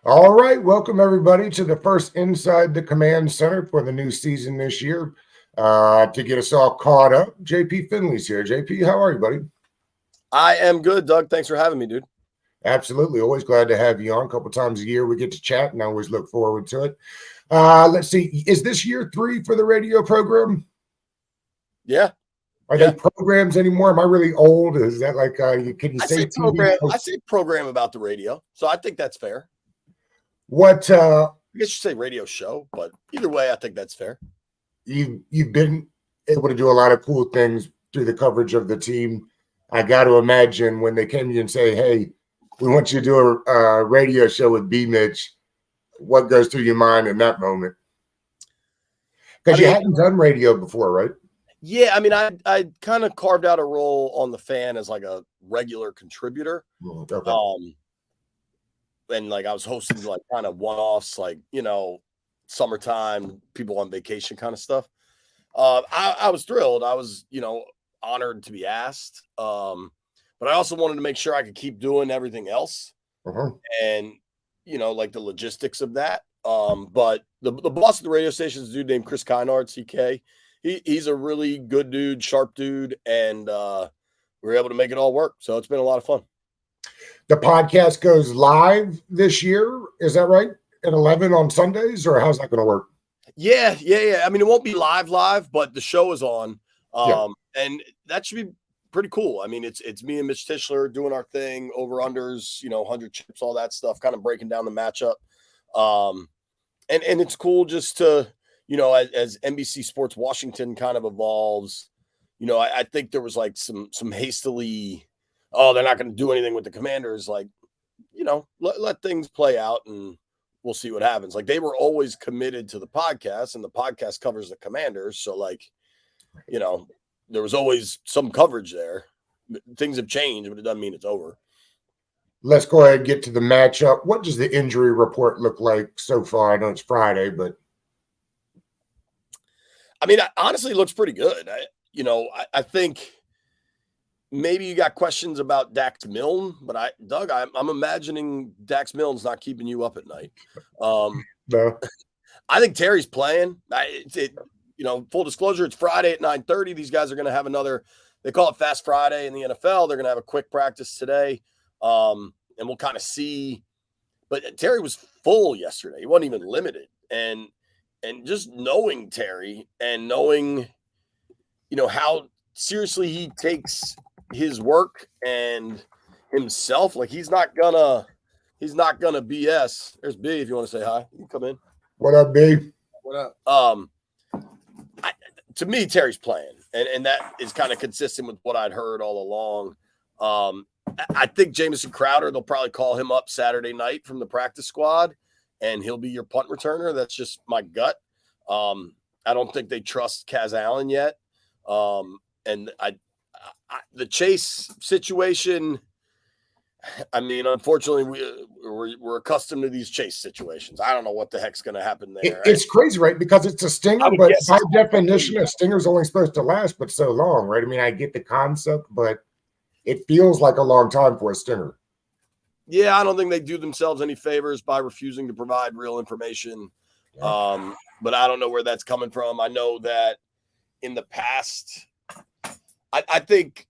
All right, welcome everybody to the first Inside the Command Center for the new season this year. To get us all caught up, JP Finley's here. JP, how are you, buddy? I am good, Doug. Thanks for having me, dude. Absolutely, always glad to have you on. A couple times a year we get to chat, and I always look forward to it. Let's see, is this year 3 for the radio program? Yeah. Are they programs anymore? Am I really old? Is that like can you say program? TV? I say program about the radio, so I think that's fair. What I guess you say radio show, but either way, I think that's fair. You've been able to do a lot of cool things through the coverage of the team. I got to imagine when they came to you and say, "Hey, we want you to do a radio show with BMitch," what goes through your mind in that moment? Because you hadn't done radio before, right? Yeah, I mean, I kind of carved out a role on the Fan as like a regular contributor. Okay. And like I was hosting like kind of one-offs, like summertime, people on vacation kind of stuff. I was thrilled. I was honored to be asked. But I also wanted to make sure I could keep doing everything else, and like the logistics of that. But the boss of the radio station is a dude named Chris Kynard, CK. He's a really good dude, sharp dude, and we were able to make it all work. So it's been a lot of fun. The podcast goes live this year. Is that right? At 11 on Sundays, or how's that going to work? Yeah. I mean, it won't be live, but the show is on. And that should be pretty cool. I mean, it's me and Mitch Tischler doing our thing, over unders, 100 chips, all that stuff, kind of breaking down the matchup. And it's cool just to, as NBC Sports Washington kind of evolves, I think there was like some hastily, they're not going to do anything with the Commanders. Like, let things play out and we'll see what happens. Like, they were always committed to the podcast, and the podcast covers the Commanders. So like, there was always some coverage there. Things have changed, but it doesn't mean it's over. Let's go ahead and get to the matchup. What does the injury report look like so far? I know it's Friday, but I mean, honestly, it looks pretty good. I think maybe you got questions about Dax Milne, but Doug, I'm imagining Dax Milne's not keeping you up at night. No. I think Terry's playing. Full disclosure, it's Friday at 9:30. These guys are going to have another, they call it Fast Friday in the NFL. They're going to have a quick practice today. And we'll kind of see. But Terry was full yesterday. He wasn't even limited. And just knowing Terry and knowing, how seriously he takes his work and himself, like he's not gonna BS. There's B if you want to say hi. You can come in. What up, B? What up? To me, Terry's playing, and that is kind of consistent with what I'd heard all along. I think Jamison Crowder, they'll probably call him up Saturday night from the practice squad, and he'll be your punt returner. That's just my gut. I don't think they trust Kaz Allen yet. And the Chase situation, I mean, unfortunately, we're accustomed to these Chase situations. I don't know what the heck's going to happen there. It's crazy, right? Because it's a stinger, but by definition, a stinger's only supposed to last but so long, right? I mean, I get the concept, but it feels like a long time for a stinger. Yeah, I don't think they do themselves any favors by refusing to provide real information. But I don't know where that's coming from. I know that in the past, I think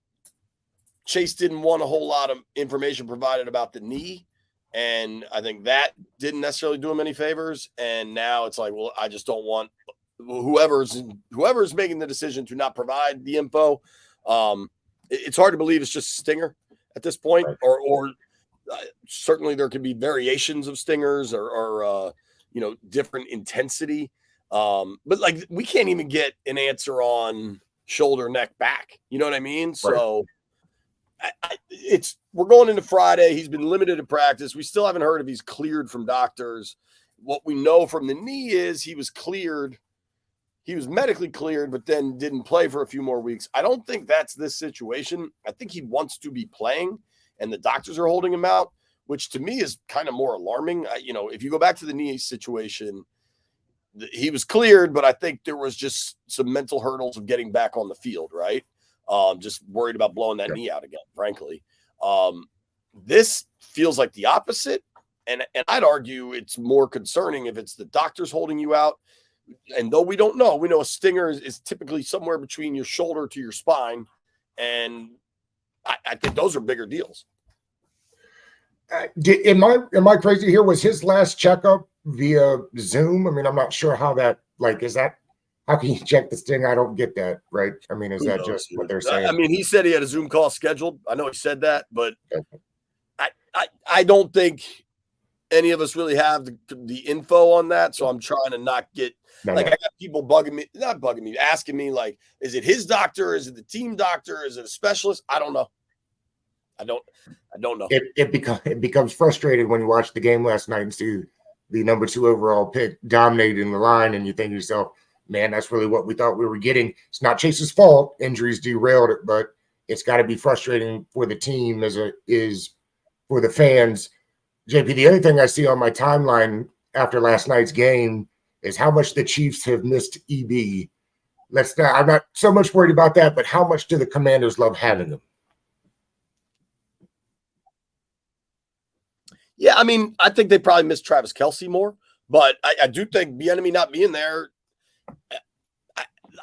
Chase didn't want a whole lot of information provided about the knee. And I think that didn't necessarily do him any favors. And now it's like, well, I just don't want whoever's making the decision to not provide the info. It's hard to believe it's just a stinger at this point, right. or certainly there could be variations of stingers or different intensity. But like, we can't even get an answer on shoulder, neck, back. You know what I mean? Right. So we're going into Friday. He's been limited to practice. We still haven't heard if he's cleared from doctors. What we know from the knee is he was cleared. He was medically cleared, but then didn't play for a few more weeks. I don't think that's this situation. I think he wants to be playing, and the doctors are holding him out, which to me is kind of more alarming. If you go back to the knee situation, he was cleared, but I think there was just some mental hurdles of getting back on the field, right? Just worried about blowing that knee out again, frankly. This feels like the opposite. And I'd argue it's more concerning if it's the doctors holding you out. And though we don't know, we know a stinger is typically somewhere between your shoulder to your spine. And I think those are bigger deals. Am I crazy here? Was his last checkup via Zoom? I mean, I'm not sure how that, like, is that, how can you check the sting? I don't get that, right? I mean, is that just what they're saying? I mean, he said he had a Zoom call scheduled. I know he said that, but I don't think any of us really have the info on that. So I'm trying to not get, I got people asking me, like, is it his doctor? Is it the team doctor? Is it a specialist? I don't know. I don't know. It becomes frustrating when you watch the game last night and see the number 2 overall pick dominating the line, and you think to yourself, man, that's really what we thought we were getting. It's not Chase's fault. Injuries derailed it, but it's got to be frustrating for the team as it is for the fans. JP, the other thing I see on my timeline after last night's game is how much the Chiefs have missed EB. I'm not so much worried about that, but how much do the Commanders love having him? Yeah, I mean, I think they probably miss Travis Kelce more, but I do think Bieniemy not being there,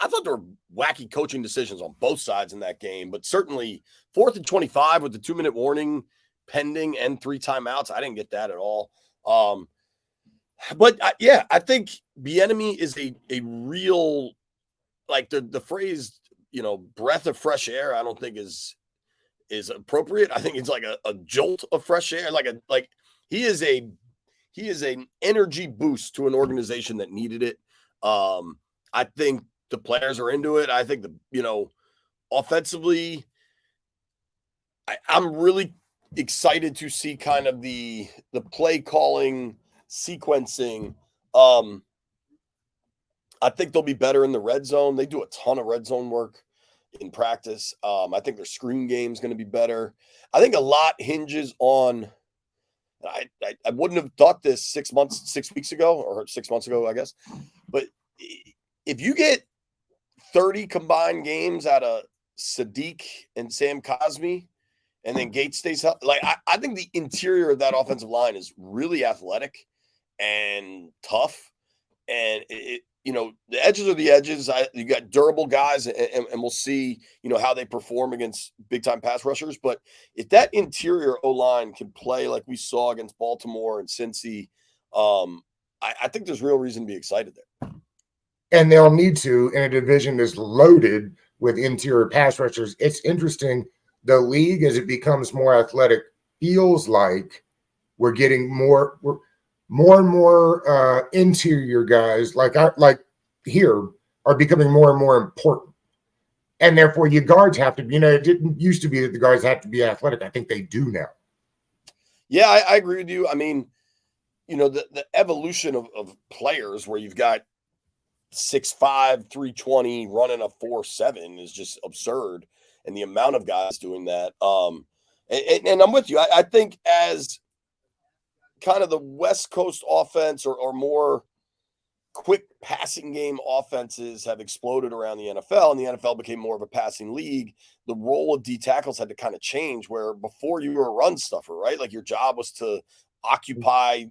I thought there were wacky coaching decisions on both sides in that game, but certainly 4th and 25 with the 2-minute warning pending and 3 timeouts. I didn't get that at all. But I think Bieniemy is a real, like the phrase, breath of fresh air, I don't think is appropriate. I think it's like a jolt of fresh air. He is an energy boost to an organization that needed it. I think the players are into it. I think offensively, I'm really excited to see kind of the play calling sequencing. I think they'll be better in the red zone. They do a ton of red zone work in practice. I think their screen game is going to be better. I think a lot hinges on, I wouldn't have thought this 6 weeks ago, or 6 months ago, I guess. But if you get 30 combined games out of Sadiq and Sam Cosmi, and then Gates stays up, I think the interior of that offensive line is really athletic and tough. And the edges are the edges. You got durable guys, and we'll see, how they perform against big time pass rushers. But if that interior O-line can play like we saw against Baltimore and Cincy, I think there's real reason to be excited there. And they'll need to in a division that's loaded with interior pass rushers. It's interesting. The league, as it becomes more athletic, feels like we're getting more and more interior guys like here are becoming more and more important. And therefore your guards have to, it didn't used to be that the guards have to be athletic. I think they do now. Yeah, I agree with you. I mean, the evolution of players where you've got 6'5", 320 running a 4.7 is just absurd. And the amount of guys doing that. And I'm with you. I think as kind of the West Coast offense or more quick passing game offenses have exploded around the NFL, and the NFL became more of a passing league, the role of D tackles had to kind of change, where before you were a run stuffer, right? Like your job was to occupy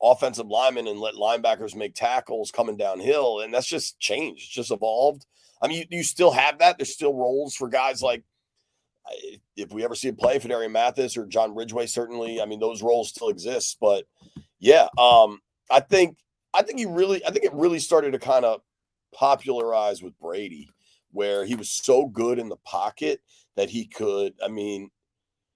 offensive linemen and let linebackers make tackles coming downhill. And that's just changed. It's just evolved. I mean, you still have that. There's still roles for guys like, if we ever see a play, Fedarian Mathis or John Ridgway, certainly. I mean, those roles still exist. But yeah, I think it really started to kind of popularize with Brady, where he was so good in the pocket that he could. I mean,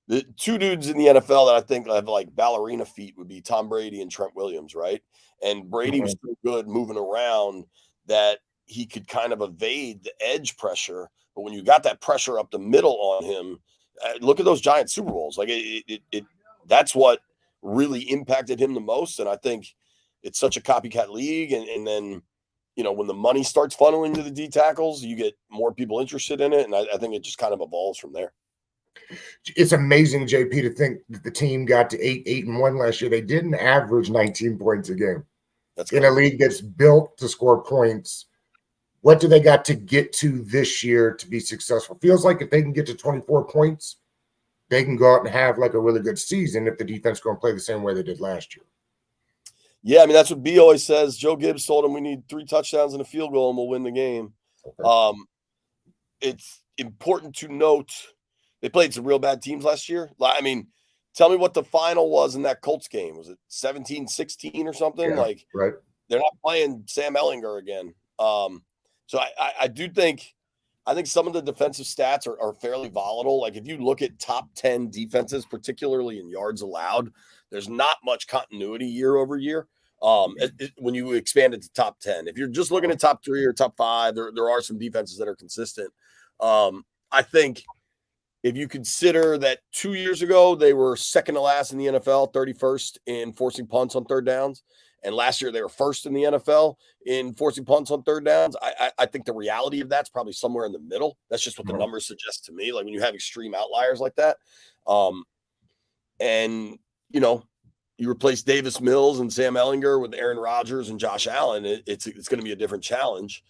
the 2 dudes in the NFL that I think have like ballerina feet would be Tom Brady and Trent Williams, right? And Brady was so good moving around that he could kind of evade the edge pressure. But when you got that pressure up the middle on him, look at those giant Super Bowls. Like that's what really impacted him the most. And I think it's such a copycat league. And then, when the money starts funneling to the D tackles, you get more people interested in it. And I think it just kind of evolves from there. It's amazing, JP, to think that the team got to 8-1 last year. They didn't average 19 points a game. That's in a league that's built to score points. What do they got to get to this year to be successful? Feels like if they can get to 24 points, they can go out and have like a really good season if the defense going to play the same way they did last year. Yeah, I mean, that's what B always says. Joe Gibbs told him we need 3 touchdowns and a field goal and we'll win the game. Okay. It's important to note they played some real bad teams last year. I mean, tell me what the final was in that Colts game. Was it 17-16 or something? Yeah, like, right. They're not playing Sam Ehlinger again. So I do think some of the defensive stats are fairly volatile. Like if you look at top 10 defenses, particularly in yards allowed, there's not much continuity year over year. When you expand it to top 10, if you're just looking at top 3 or top 5, there are some defenses that are consistent. I think if you consider that 2 years ago, they were second to last in the NFL, 31st in forcing punts on third downs. And last year they were first in the NFL in forcing punts on third downs. I think the reality of that's probably somewhere in the middle. That's just what the numbers suggest to me. Like when you have extreme outliers like that. And, you know, you replace Davis Mills and Sam Ehlinger with Aaron Rodgers and Josh Allen. It's going to be a different challenge.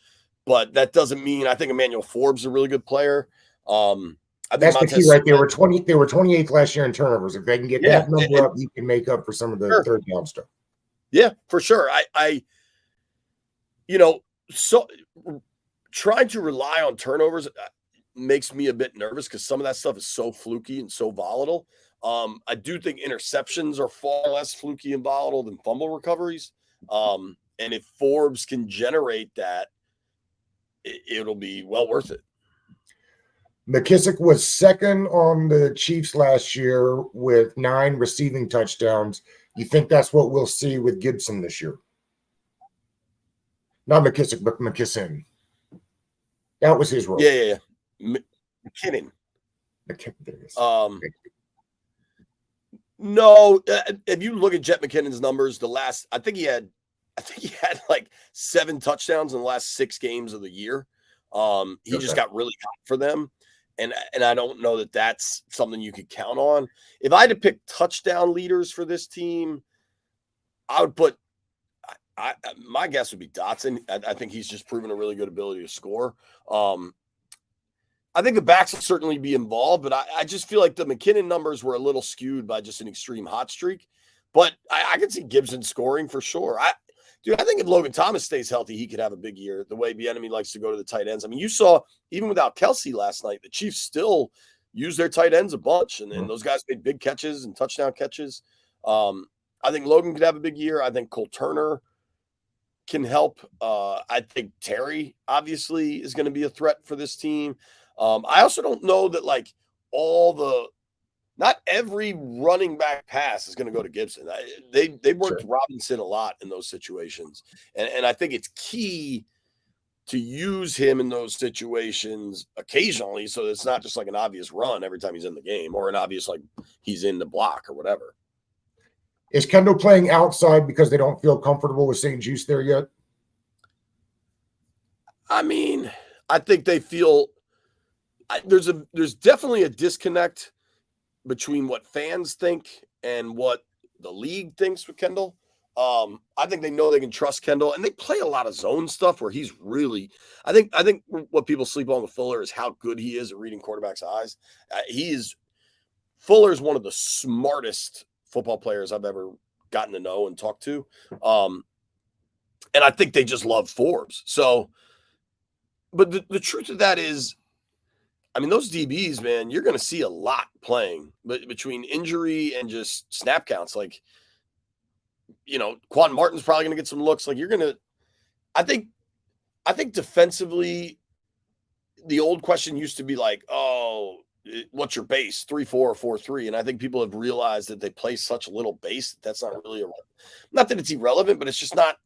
But that doesn't mean I think Emmanuel Forbes is a really good player. That's the key right there. They were 28th last year in turnovers. If they can get that number up, you can make up for some of the third down stuff. Yeah, for sure. So trying to rely on turnovers makes me a bit nervous because some of that stuff is so fluky and so volatile. I do think interceptions are far less fluky and volatile than fumble recoveries. And if Forbes can generate that, it'll be well worth it. McKissick was second on the Chiefs last year with 9 receiving touchdowns. You think that's what we'll see with Gibson this year? Not McKissick, but McKisson. That was his role. Yeah. McKinnon. No, if you look at Jet McKinnon's numbers, I think he had like 7 touchdowns in the last 6 games of the year. He just got really hot for them. And I don't know that that's something you could count on. If I had to pick touchdown leaders for this team, I would put my guess would be Dotson. I think he's just proven a really good ability to score. I think the backs will certainly be involved, but I just feel like the McKinnon numbers were a little skewed by just an extreme hot streak. But I can see Gibson scoring for sure. I think if Logan Thomas stays healthy, he could have a big year, the way Bieniemy likes to go to the tight ends. I mean, you saw, even without Kelsey last night, the Chiefs still use their tight ends a bunch, and those guys made big catches and touchdown catches. I think Logan could have a big year. I think Cole Turner can help. I think Terry, obviously, is going to be a threat for this team. I also don't know that, like, not every running back pass is going to go to Gibson. They worked Robinson a lot in those situations. And I think it's key to use him in those situations occasionally so it's not just like an obvious run every time he's in the game or an obvious, like, he's in the block or whatever. Is Kendall playing outside because they don't feel comfortable with St. Juice there yet? I mean, I think they feel there's definitely a disconnect between what fans think and what the league thinks with Kendall. I think they know they can trust Kendall, and they play a lot of zone stuff where he's really. I think what people sleep on with Fuller is how good he is at reading quarterbacks' eyes. Fuller is one of the smartest football players I've ever gotten to know and talk to, and I think they just love Forbes. So, but the truth of that is, I mean, those DBs, man, you're going to see a lot playing, but between injury and just snap counts, like, you know, Quan Martin's probably going to get some looks. Like, I think defensively, the old question used to be like, oh, what's your base? 3-4 or 4-3. And I think people have realized that they play such little base that's not really not that it's irrelevant, but it's just not.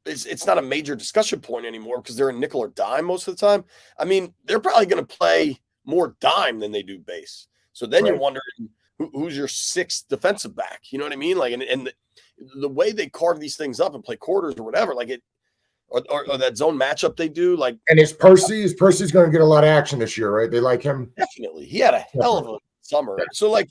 It's not a major discussion point anymore because they're in nickel or dime most of the time. I mean, they're probably going to play more dime than they do base. So then you're wondering who's your 6th defensive back. You know what I mean? Like, and the way they carve these things up and play quarters or whatever, like or that zone matchup they do, like. And Percy's going to get a lot of action this year, right? They like him. Definitely. He had a hell of a summer. So, like,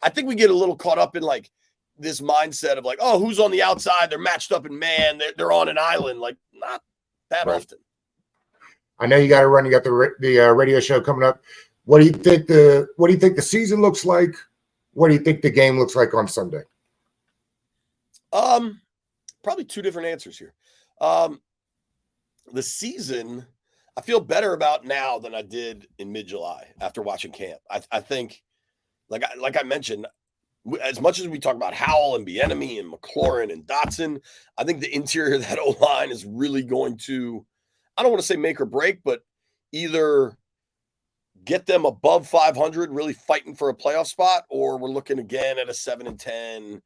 I think we get a little caught up in, like, this mindset of like, oh, who's on the outside? They're matched up in man. They're on an island. Like, not that often. I know you got to run. You got the radio show coming up. What do you think the season looks like? What do you think the game looks like on Sunday? Probably two different answers here. The season, I feel better about now than I did in mid-July after watching camp. I think, like I mentioned, as much as we talk about Howell and Bieniemy and McLaurin and Dotson, I think the interior of that O-line is really going to, I don't want to say make or break, but either get them above 500, really fighting for a playoff spot, or we're looking again at a 7-10,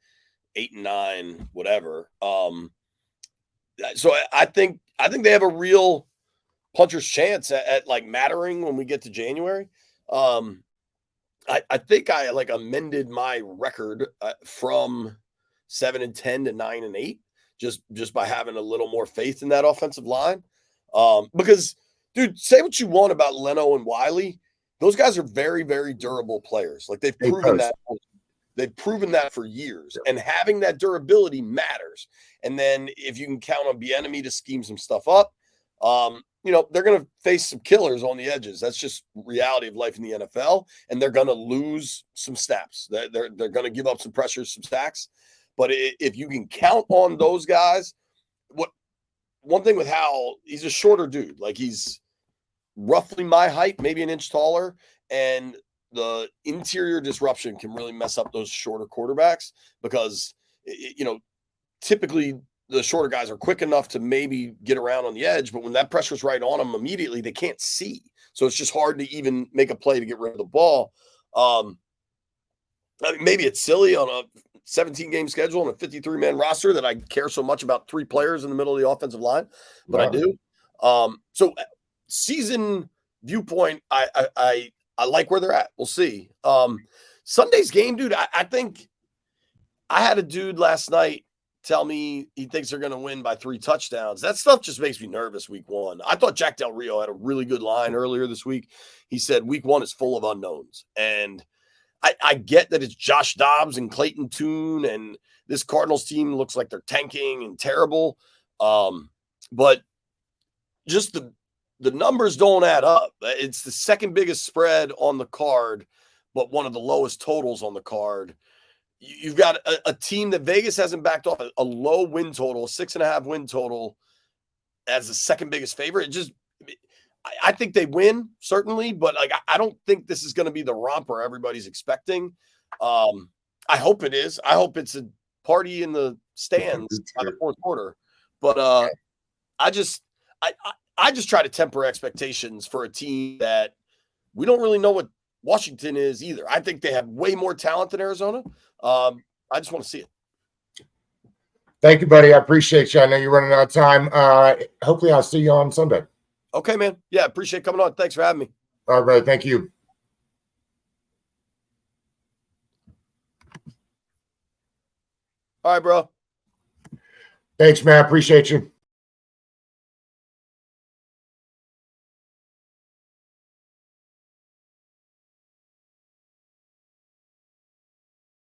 8-9, whatever. So I think they have a real puncher's chance at like mattering when we get to January. I think I like amended my record from 7-10 to 9-8, just by having a little more faith in that offensive line. Because, dude, say what you want about Leno and Wiley, those guys are very, very durable players. Like they've proven that. They've proven that for years, and having that durability matters. And then if you can count on Bieniemy to scheme some stuff up, they're going to face some killers on the edges. That's just reality of life in the NFL, and they're going to lose some snaps. They're going to give up some pressures, some sacks. But if you can count on those guys, one thing with Howell, he's a shorter dude. Like he's roughly my height, maybe an inch taller, and the interior disruption can really mess up those shorter quarterbacks because, typically the shorter guys are quick enough to maybe get around on the edge, but when that pressure's right on them immediately, they can't see. So it's just hard to even make a play to get rid of the ball. Maybe it's silly on a 17-game schedule and a 53-man roster that I care so much about three players in the middle of the offensive line, but I do. So season viewpoint, I like where they're at. We'll see. Sunday's game, dude, I think I had a dude last night tell me he thinks they're going to win by 3 touchdowns. That stuff just makes me nervous week one. I thought Jack Del Rio had a really good line earlier this week. He said week one is full of unknowns. And I get that it's Josh Dobbs and Clayton Tune, and this Cardinals team looks like they're tanking and terrible. But just the numbers don't add up. It's the second biggest spread on the card, but one of the lowest totals on the card. You've got a team that Vegas hasn't backed off, a low win total, 6.5 win total as the second biggest favorite. I think they win, certainly, but like I don't think this is going to be the romper everybody's expecting. I hope it is. I hope it's a party in the stands by the fourth quarter. But I just try to temper expectations for a team that we don't really know what Washington is either. I think they have way more talent than Arizona. I just want to see it. Thank you, buddy. I appreciate you. I know you're running out of time. Hopefully I'll see you on Sunday. Okay, man. Yeah, appreciate coming on. Thanks for having me. All right, thank you. All right, bro. Thanks, man. Appreciate you.